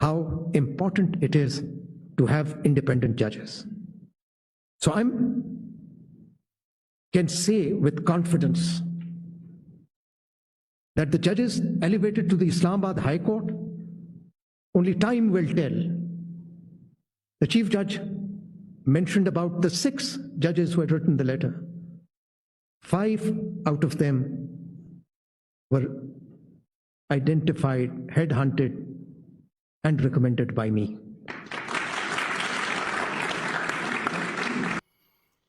how important it is to have independent judges. So I can say with confidence that the judges elevated to the Islamabad High Court, only time will tell. The Chief Judge mentioned about the 6 judges who had written the letter. 5 out of them were identified, headhunted, and recommended by me.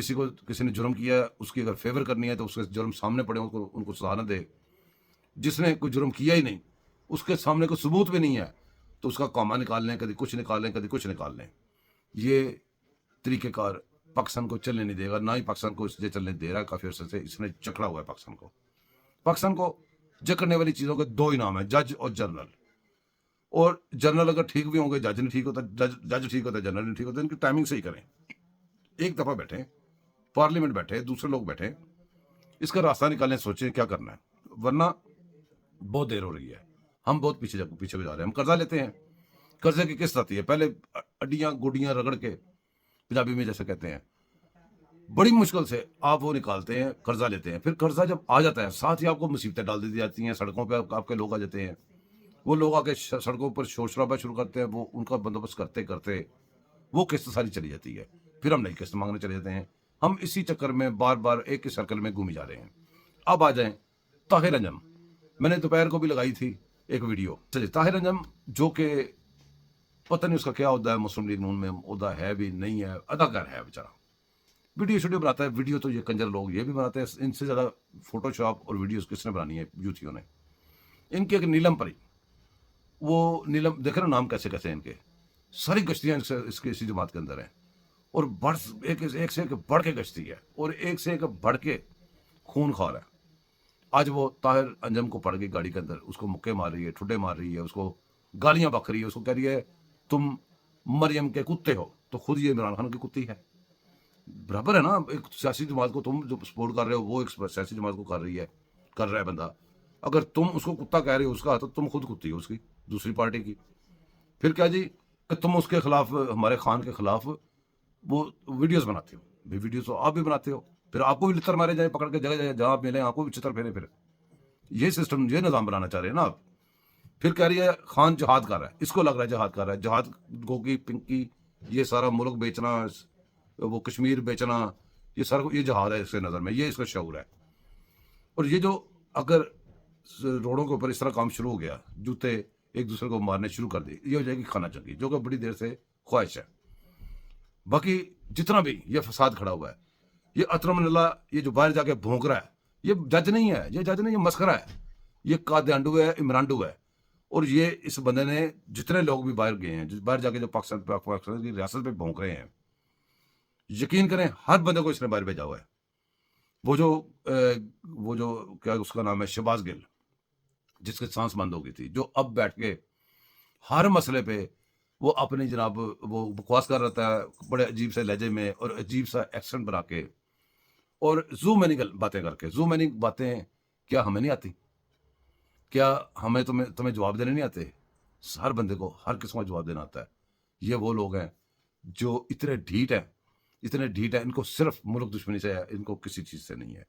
کسی نے جرم کیا ہے اس کی اگر fever کرنی ہے تو اس کے جرم سامنے پڑے ان کو سزا نہ دے. جس نے کوئی جرم کیا ہی نہیں اس کے سامنے کوئی ثبوت بھی نہیں ہے تو اس کا قوما نکال لیں, کبھی کچھ نکال لیں, کبھی کچھ نکال لیں. یہ طریقہ کار پاکستان کو چلنے نہیں دے گا, نہ ہی پاکستان کو اس لیے چلنے دے رہا ہے. کافی عرصے سے اس نے جکڑا ہوا ہے پاکستان کو جکڑنے والی چیزوں کے دو ہی نام ہیں, جج اور جنرل. اور جنرل اگر ٹھیک بھی ہوں گے جج نہیں ٹھیک ہوتا, جج ٹھیک ہوتا ہے جنرل نہیں ٹھیک ہوتا. ان کی ٹائمنگ صحیح کریں. ایک دفعہ بیٹھیں, پارلیمنٹ بیٹھے, دوسرے لوگ بیٹھیں, اس کا راستہ نکالیں, سوچیں کیا کرنا ہے. ورنہ بہت دیر ہو رہی ہے, ہم بہت پیچھے جا رہے ہیں. ہم قرضہ لیتے ہیں, قرضے کی قسط آتی ہے, پہلے اڈیاں گوڈیاں رگڑ کے, پنجابی میں جیسے کہتے ہیں, بڑی مشکل سے آپ وہ نکالتے ہیں, قرضہ لیتے ہیں. پھر قرضہ جب آ جاتا ہے ساتھ ہی آپ کو مصیبتیں ڈال دی جاتی ہیں. سڑکوں پہ آپ کے لوگ آ جاتے ہیں, وہ لوگ آ کے سڑکوں پر شور شرابہ شروع کرتے ہیں. وہ ان کا بندوبست کرتے کرتے وہ قسط ساری چلی جاتی ہے. پھر ہم نئی قسط مانگنے چلے جاتے ہیں. ہم اسی چکر میں بار بار ایک ہی سرکل میں گھومی جا رہے ہیں. اب آ جائیں طاہر انجم. میں نے دوپہر کو بھی لگائی تھی ایک ویڈیو. طاہر انجم جو کہ پتہ نہیں اس کا کیا عہدہ ہے, مسلم لیگ نون میں عہدہ ہے بھی نہیں ہے, اداکار ہے بیچارہ, ویڈیو بناتا ہے. ویڈیو تو یہ کنجر لوگ یہ بھی بناتے ہیں. ان سے زیادہ فوٹو شاپ اور ویڈیوز کس نے بنانی ہے, یوتھیوں نے. ان کی ایک نیلم پری, وہ نیلم دیکھیں نا نام کیسے کیسے ہیں ان کے, ساری گشتیاں اس کے اسی جماعت کے اندر ہیں. اور ایک سے ایک بڑھ کے گشتی ہے, اور ایک سے ایک بڑھ کے خون خوار ہے. آج وہ طاہر انجم کو پڑ گئی گاڑی کے اندر, اس کو مکے مار رہی ہے, ٹھڈے مار رہی ہے, اس کو گالیاں بک رہی ہے, اس کو کہہ رہی ہے تم مریم کے کتے ہو, تو خود یہ عمران خان کی کتی ہے. برابر ہے نا. ایک سیاسی جماعت کو تم جو سپورٹ کر رہے ہو, وہ ایک سیاسی جماعت کو کر رہا ہے بندہ. اگر تم اس کو کتا کہہ رہے ہو اس کا, تو تم خود کتی ہو اس کی, دوسری پارٹی کی. پھر کیا جی, کہ تم اس کے خلاف, ہمارے خان کے خلاف وہ ویڈیوز بناتے ہو. ویڈیوز تو آپ بھی بناتے ہو, پھر آپ کو بھی لتر مارے جائیں پکڑ کے, جگہ جہاں آپ ملیں آپ کو بھی چتر پھیرے. پھر یہ سسٹم, یہ نظام بنانا چاہ رہے ہیں نا آپ. پھر کہہ رہی ہے خان جہاد کر رہا ہے, اس کو لگ رہا ہے جہاد کر رہا ہے. جہاد گوگی پنکی, یہ سارا ملک بیچنا, وہ کشمیر بیچنا, یہ سارا یہ جہاد ہے اس کے نظر میں, یہ اس کا شعور ہے. اور یہ جو اگر روڈوں کے اوپر اس طرح کام شروع ہو گیا, جوتے ایک دوسرے کو مارنے شروع کر دی, یہ ہو جائے گی خانہ جنگی, جو کہ بڑی دیر سے خواہش ہے. باقی جتنا بھی یہ فساد کھڑا ہوا ہے, یہ اطرم اللہ, یہ جو باہر جا کے بھونک رہا ہے, یہ جج نہیں ہے, یہ مسخرہ ہے, یہ قادیانڈو ہے, عمرانڈو ہے. اور یہ اس بندے نے جتنے لوگ بھی باہر گئے ہیں, باہر جا کے جو پاکستان کی ریاست پہ بھونک رہے ہیں, یقین کریں ہر بندے کو اس نے باہر بھیجا ہوا ہے. وہ جو کیا اس کا نام ہے, شہباز گل, جس کی سانس بند ہو گئی تھی, جو اب بیٹھ کے ہر مسئلے پہ وہ اپنی جناب وہ بکواس کر رہتا ہے, بڑے عجیب سے لہجے میں اور عجیب سا ایکسنٹ بنا کے, اور زو میننگ باتیں کر کے. زو میننگ باتیں کیا ہمیں نہیں آتی؟ کیا ہمیں تمہیں جواب دینے نہیں آتے؟ ہر بندے کو ہر قسم کا جواب دینا آتا ہے. یہ وہ لوگ ہیں جو اتنے ڈھیٹ ہیں, ان کو صرف ملک دشمنی سے ہے, ان کو کسی چیز سے نہیں ہے,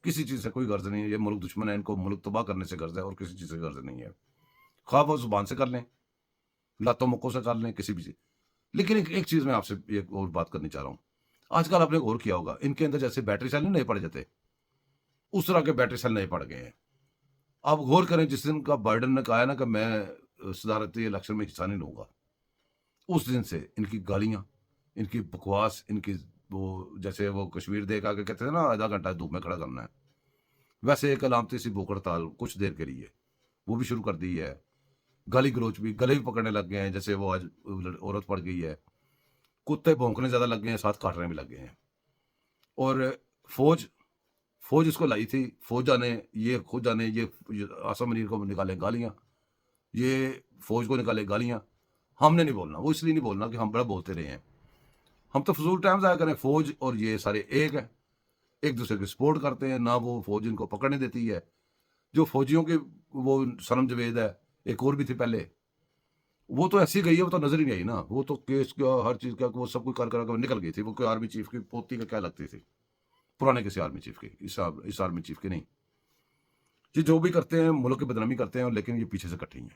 کسی چیز سے کوئی غرض نہیں ہے. یہ ملک دشمن ہے, ان کو ملک تباہ کرنے سے غرض ہے, اور کسی چیز سے غرض نہیں ہے. خواہ وہ زبان سے کر لیں, لاتوں مکوں سے کر لیں, کسی بھی چیز. لیکن ایک چیز میں آپ سے ایک اور بات کرنی چاہ رہا ہوں. آج کل آپ نے غور کیا ہوگا, ان کے اندر جیسے بیٹری سیل نہیں پڑ جاتے, اس طرح کے بیٹری سیل نہیں پڑ گئے ہیں. آپ غور کریں, جس دن کا بائیڈن نے کہا ہے نا کہ میں صدارتی الیکشن میں حصہ نہیں لوں گا, اس دن سے ان کی گالیاں, ان کی بکواس, ان کی وہ جیسے وہ کشمیر دے کے کہتے تھے نا آدھا گھنٹہ دھوپ میں کھڑا کرنا ہے, ویسے ایک علامتی سی بھوک ہڑتال کچھ دیر کے لیے وہ بھی شروع کر دی ہے. گالی گلوچ بھی, گلے بھی پکڑنے لگ گئے ہیں, جیسے وہ آج عورت پڑ گئی ہے. کتے بھونکنے زیادہ لگ گئے ہیں, ساتھ کاٹنے بھی لگ گئے ہیں. اور فوج اس کو لائی تھی, فوج جانے یہ خود جانے, یہ آسم منیر کو نکالے گالیاں, یہ فوج کو نکالے گالیاں. ہم نے نہیں بولنا, وہ اس لیے نہیں بولنا کہ ہم بڑا بولتے رہے ہیں. ہم تو فضول ٹائم ضائع کریں. فوج اور یہ سارے ایک ہیں, ایک دوسرے کی سپورٹ کرتے ہیں. نہ وہ فوج ان کو پکڑنے دیتی ہے. جو فوجیوں کی وہ سنم جوید ہے, ایک اور بھی تھی پہلے, وہ تو ایسی گئی ہے, وہ تو نظر ہی نہیں آئی نا. وہ تو کیس کا ہر چیز کا وہ سب کچھ کر کے نکل گئی تھی. وہ کوئی آرمی چیف کی پوتی کا کیا لگتی تھی, پرانے کسی آرمی چیف کی, اس آرمی چیف کی نہیں. یہ جو بھی کرتے ہیں ملک کی بدنامی کرتے ہیں, لیکن یہ پیچھے سے کٹھی ہیں.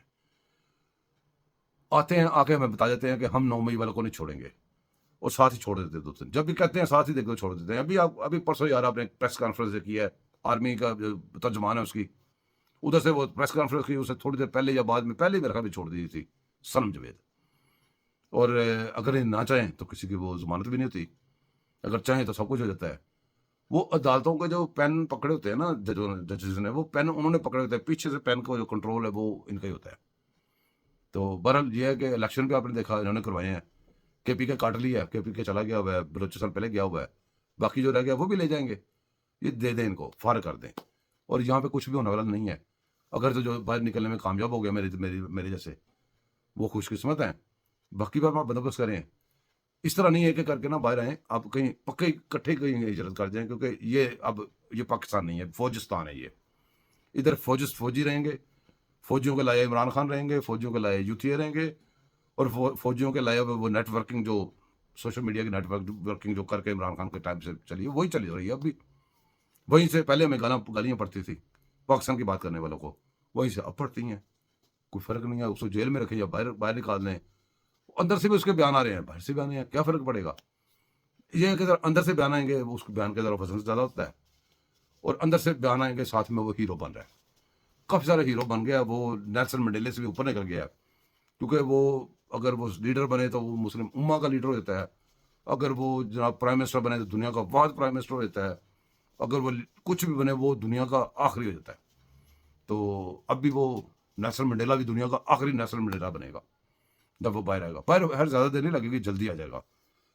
آتے ہیں, آ کے ہمیں بتا دیتے ہیں کہ ہم 9 مئی والوں کو نہیں چھوڑیں گے, اور ساتھ ہی چھوڑ دیتے ہیں 2 دن. جب بھی کہتے ہیں ساتھ ہی دیکھ دو چھوڑ دیتے ہیں. ابھی پرسوں یار آپ نے پریس کانفرنس کی ہے, آرمی کا ترجمان ہے اس کی, ادھر سے وہ پریس کانفرنس کی, اسے تھوڑی دیر پہلے یا بعد میں, پہلے میرے خیال میں چھوڑ دی تھی سنم جوید. اور اگر یہ نہ چاہیں تو کسی کی وہ ضمانت بھی نہیں ہوتی. اگر چاہیں تو سب کچھ ہو جاتا ہے. وہ عدالتوں کے جو پین پکڑے ہوتے ہیں نا ججز نے، وہ پین انہوں نے پکڑے ہوتے ہیں، پیچھے سے پین کا جو کنٹرول ہے وہ ان کا ہی ہوتا ہے. تو بہرحال یہ ہے کہ الیکشن پہ آپ نے دیکھا انہوں نے کروائے ہیں. کے پی کے کاٹ لیا ہے، کے پی کے چلا گیا ہوا ہے، بلوچستان پہلے گیا ہوا ہے، باقی جو رہ گیا وہ بھی لے جائیں گے. یہ دے دیں ان کو، فارغ کر دیں. اور یہاں پہ کچھ بھی ہونے والا نہیں ہے. اگر تو جو باہر نکلنے میں کامیاب ہو گیا میرے جیسے، وہ خوش قسمت ہیں. باقی پر آپ بندوبست کریں. اس طرح نہیں ہے کہ کر کے نا باہر آئیں آپ کہیں پکے اکٹھے کہیں ہجرت کر جائیں، کیونکہ یہ پاکستان نہیں ہے، فوجستان ہے. یہ ادھر فوجی رہیں گے، فوجیوں کے لائے عمران خان رہیں گے، فوجیوں کے لائے یوتھیے رہیں گے، اور فوجیوں کے لائے وہ نیٹ ورکنگ جو سوشل میڈیا کی نیٹ ورکنگ جو کر کے عمران خان کے ٹائم سے چلی ہے وہی چلی رہی ہے اب بھی. وہیں سے پہلے ہمیں گالیاں پڑتی تھی پاکستان کی بات کرنے والوں کو، وہیں سے اب پڑتی ہیں. کوئی فرق نہیں ہے. اس کو جیل میں رکھیں یا باہر نکال دیں. اندر سے بھی اس کے بیان آ رہے ہیں، باہر سے بیان آ رہے ہیں، کیا فرق پڑے گا؟ یہ ہے کہ اندر سے بیان آئیں گے اس کے بیان کے ذرا وزن زیادہ ہوتا ہے، اور اندر سے بیان آئیں گے ساتھ میں وہ ہیرو بن رہا ہے. کافی سارے ہیرو بن گیا. وہ نیلسن منڈیلے سے بھی اوپر نکل گیا ہے، کیونکہ وہ اگر وہ لیڈر بنے تو وہ مسلم امہ کا لیڈر ہو جاتا ہے. اگر وہ جناب پرائم منسٹر بنے تو دنیا کا واحد پرائم منسٹر ہو جاتا ہے. اگر وہ کچھ بھی بنے وہ دنیا کا آخری ہو جاتا ہے. تو اب بھی وہ نیلسن منڈیلا بھی دنیا کا آخری نیلسن منڈیلا بنے گا جب وہ باہر آئے گا. باہر ہر زیادہ دیر نہیں لگے گی، جلدی آ جائے گا.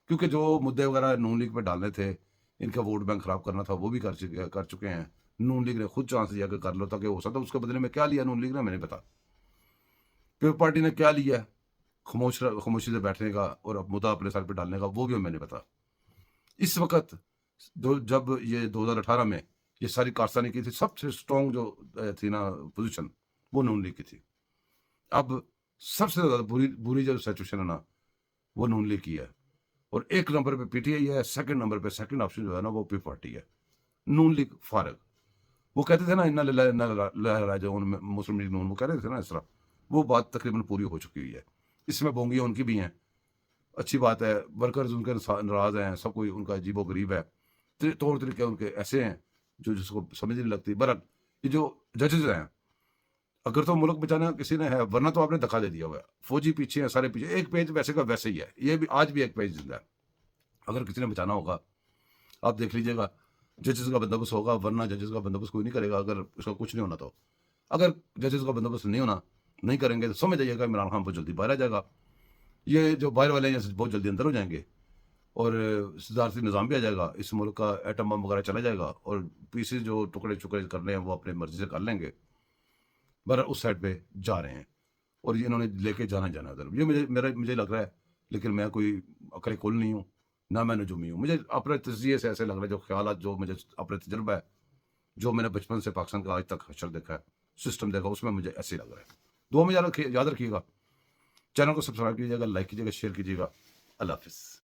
کیونکہ جو مدعے وغیرہ نون لیگ پہ ڈالنے تھے، ان کا ووٹ بینک خراب کرنا تھا، وہ بھی کر چکے ہیں. نون لیگ نے خود چانس دیا کہ کر لو، تاکہ ہو سکتا. اس کے بدلے میں کیا لیا نون لیگ نے، میں نہیں پتا. پیپل پارٹی نے کیا لیا خاموشی سے بیٹھنے کا اور اب مدعا اپنے سر پہ ڈالنے کا، وہ بھی میں نہیں پتا. اس وقت جب یہ 2018 میں یہ ساری کارستانی کی تھی، سب سے اسٹرانگ جو تھی نا پوزیشن، وہ نون لیگ کی تھی. اب سب سے زیادہ بری جو سچویشن ہے نا وہ نون لیگ کی ہے. اور ایک نمبر پہ پی ٹی آئی ہے، سیکنڈ نمبر پہ سیکنڈ آپشن جو ہے نا وہ پیپل پارٹی ہے. نون لیگ فارغ. وہ کہتے تھے نا انا للہ انا الیہ راجعون، مسلم لیگ نون، وہ کہہ رہے تھے نا اس طرح. وہ بات تقریباً پوری ہو چکی ہوئی ہے. اس میں بونگیاں ان کی بھی ہیں، اچھی بات ہے. ورکرز ان کے ناراض ہیں، سب کوئی ان کا عجیب و غریب ہے. طور طریقے ان کے ایسے ہیں جس کو سمجھ نہیں لگتی. برحال یہ جو ججز ہیں، اگر تو ملک بچانا کسی نے ہے، ورنہ تو آپ نے دھکا دے دیا ہوا ہے. فوجی پیچھے ہیں، سارے پیچھے. ایک پیج ویسے کا ویسے ہی ہے. یہ بھی آج بھی ایک پیج زندہ ہے. اگر کسی نے بچانا ہوگا آپ دیکھ لیجیے گا، ججز کا بندوبست ہوگا، ورنہ ججز کا بندوبست کوئی نہیں کرے گا اگر اس کا کچھ نہیں ہونا. تو اگر ججز کا بندوبست نہیں کریں گے تو سمجھ جائیے گا عمران خان بہت جلدی باہر آ جائے گا. یہ جو باہر والے ہیں بہت جلدی اندر ہو جائیں گے، اور صدارتی نظام بھی آ جائے گا. اس ملک کا ایٹم بم وغیرہ چلا جائے گا، اور پیسز جو ٹکڑے کرنے ہیں وہ اپنے مرضی سے کر لیں گے. برحال اس سائڈ پہ جا رہے ہیں، اور یہ انہوں نے لے کے جانا ادھر. یہ مجھے لگ رہا ہے، لیکن میں کوئی عقل کل نہیں ہوں، نہ میں نجومی ہوں. مجھے اپنے تجزیے سے ایسے لگ رہا ہے، جو خیالات جو مجھے اپنے تجربہ ہے، جو میں نے بچپن سے پاکستان کا آج تک حشر دیکھا ہے، سسٹم دیکھا، اس میں مجھے ایسے لگ رہا ہے. دعا میں یاد رکھیے گا. چینل کو سبسکرائب کیجیے گا، لائک کیجیے گا، شیئر کیجیے گا. اللہ حافظ.